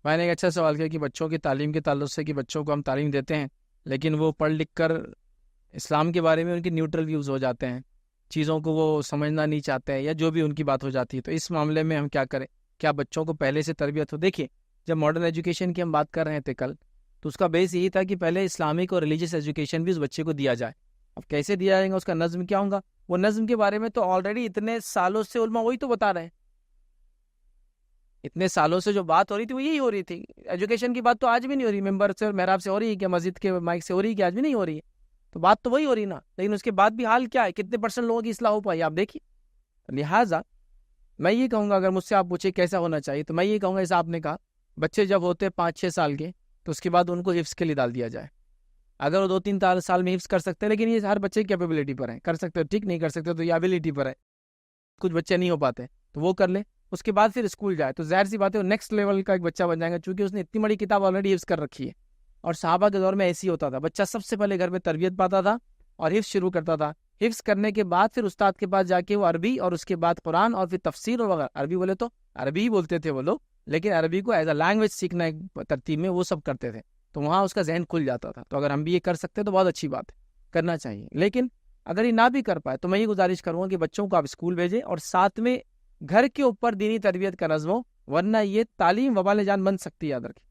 میں نے ایک اچھا سوال کیا کہ بچوں کی تعلیم کے تعلق سے، کہ بچوں کو ہم تعلیم دیتے ہیں لیکن وہ پڑھ لکھ کر اسلام کے بارے میں ان کی نیوٹرل ویوز ہو جاتے ہیں، چیزوں کو وہ سمجھنا نہیں چاہتے ہیں، یا جو بھی ان کی بات ہو جاتی ہے، تو اس معاملے میں ہم کیا کریں؟ کیا بچوں کو پہلے سے تربیت ہو؟ دیکھیے، جب ماڈرن ایجوکیشن کی ہم بات کر رہے تھے کل، تو اس کا بیس یہی تھا کہ پہلے اسلامک اور ریلیجیس ایجوکیشن بھی اس بچے کو دیا جائے۔ اب کیسے دیا جائے گا، اس کا نظم کیا ہوگا؟ وہ نظم کے بارے میں تو آلریڈی اتنے سالوں سے علماء وہی تو بتا رہے ہیں، اتنے سالوں سے جو بات ہو رہی تھی وہ یہی ہو رہی تھی۔ ایجوکیشن کی بات تو آج بھی نہیں ہو رہی، ممبر سے اور محراب سے ہو رہی ہے کہ مسجد کے مائک سے ہو رہی ہے کہ آج بھی نہیں ہو رہی ہے؟ تو بات تو وہی ہو رہی نا، لیکن اس کے بعد بھی حال کیا ہے، کتنے پرسنٹ لوگوں کی اصلاح ہو پائی آپ دیکھیے۔ لہٰذا میں یہ کہوں گا، اگر مجھ سے آپ پوچھیں کیسا ہونا چاہیے، تو میں یہ کہوں گا جیسا آپ نے کہا، بچے جب ہوتے 5-6 سال کے، تو اس کے بعد ان کو حفظ کے لیے ڈال دیا جائے۔ اگر وہ 2-3 سال میں حفظ کر سکتے ہیں، لیکن یہ ہر بچے کی کیپیبلٹی پر ہے، کر سکتے ہو ٹھیک، نہیں کر سکتے تو یہ ایبلٹی پر ہے، کچھ بچے نہیں ہو پاتے تو وہ کر لے۔ اس کے بعد پھر اسکول جائے تو ظاہر سی بات ہے وہ نیکسٹ لیول کا ایک بچہ بن جائے گا، چونکہ اس نے اتنی بڑی کتاب آلریڈی حفظ کر رکھی ہے۔ اور صحابہ کے دور میں ایسے ہی ہوتا تھا، بچہ سب سے پہلے گھر میں تربیت پاتا تھا اور حفظ شروع کرتا تھا، حفظ کرنے کے بعد پھر استاد کے پاس جا کے وہ عربی، اور اس کے بعد قرآن، اور پھر تفسیر اور وغیرہ۔ عربی بولے تو عربی ہی بولتے تھے وہ لوگ، لیکن عربی کو ایز اے لینگویج سیکھنا ایک ترتیب میں وہ سب کرتے تھے، تو وہاں اس کا ذہن کھل جاتا تھا۔ تو اگر ہم بھی یہ کر سکتے تو بہت اچھی بات ہے، کرنا چاہیے۔ لیکن اگر یہ نہ بھی کر پائے تو میں یہ گزارش کروں گا کہ بچوں کو آپ اسکول بھیجیں، اور ساتھ میں گھر کے اوپر دینی تربیت کا نظم ہو، ورنہ یہ تعلیم وبال جان بن سکتی ہے، یاد رکھیں۔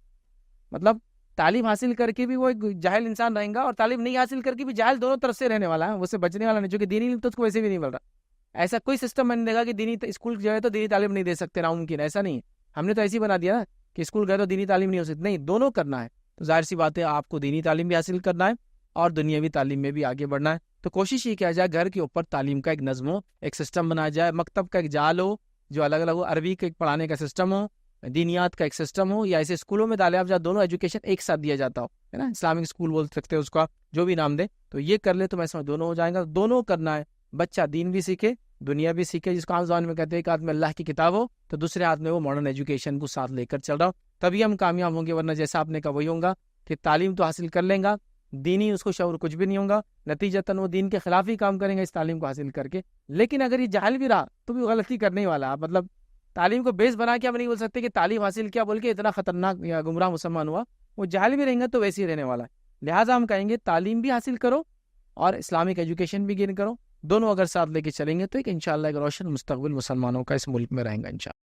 مطلب تعلیم حاصل کر کے بھی وہ ایک جاہل انسان رہیں گا، اور تعلیم نہیں حاصل کر کے بھی جاہل، دونوں طرف سے رہنے والا ہے، وہ سے بچنے والا نہیں، چونکہ دینی علم تو اس کو ویسے بھی نہیں مل رہا۔ ایسا کوئی سسٹم میں نے دیکھا کہ دینی اسکول جو ہے تو دینی تعلیم نہیں دے سکتے، ناممکن، ایسا نہیں ہے۔ ہم نے تو ایسی بنا دیا نا کہ اسکول گئے تو دینی تعلیم نہیں ہو سکتی، نہیں، دونوں کرنا ہے۔ تو ظاہر سی بات ہے آپ کو دینی تعلیم بھی حاصل کرنا ہے اور دنیاوی تعلیم میں بھی آگے بڑھنا ہے۔ تو کوشش یہ کیا جائے گھر کے اوپر تعلیم کا ایک نظم ہو، ایک سسٹم بنایا جائے، مکتب کا ایک جال ہو جو الگ الگ ہو، عربی کا ایک پڑھانے کا سسٹم ہو، دینیات کا ایک سسٹم ہو، یا ایسے اسکولوں میں ڈالے آپ جہاں دونوں ایجوکیشن ایک ساتھ دیا جاتا ہو، ہے نا، اسلامک اسکول بول سکتے ہیں اس کا، جو بھی نام دے، تو یہ کر لے تو میں سمجھ دونوں ہو جائیں گا۔ دونوں کرنا ہے، بچہ دین بھی سیکھے، دنیا بھی سیکھے، جس کو عام زبان میں کہتے ہیں ایک ہاتھ میں اللہ کی کتاب ہو تو دوسرے ہاتھ میں وہ ماڈرن ایجوکیشن کو ساتھ لے کر چل رہا ہو، تبھی ہم کامیاب ہوں گے۔ ورنہ جیسا آپ نے کہا وہی ہوگا کہ تعلیم تو حاصل کر لیں گا، دینی اس کو شعور کچھ بھی نہیں ہوگا، نتیجتاً وہ دین کے خلاف ہی کام کریں گے اس تعلیم کو حاصل کر کے۔ لیکن اگر یہ جاہل بھی رہا تو بھی غلطی کرنے والا، مطلب تعلیم کو بیس بنا کے ہم نہیں بول سکتے کہ تعلیم حاصل کیا بول کے اتنا خطرناک یا گمراہ مسلمان ہوا، وہ جاہل بھی رہیں گا تو ویسے ہی رہنے والا ہے۔ لہٰذا ہم کہیں گے تعلیم بھی حاصل کرو اور اسلامک ایجوکیشن بھی گین کرو، دونوں اگر ساتھ لے کے چلیں گے تو ایک انشاءاللہ ایک روشن مستقبل مسلمانوں کا اس ملک میں رہیں گا انشاءاللہ۔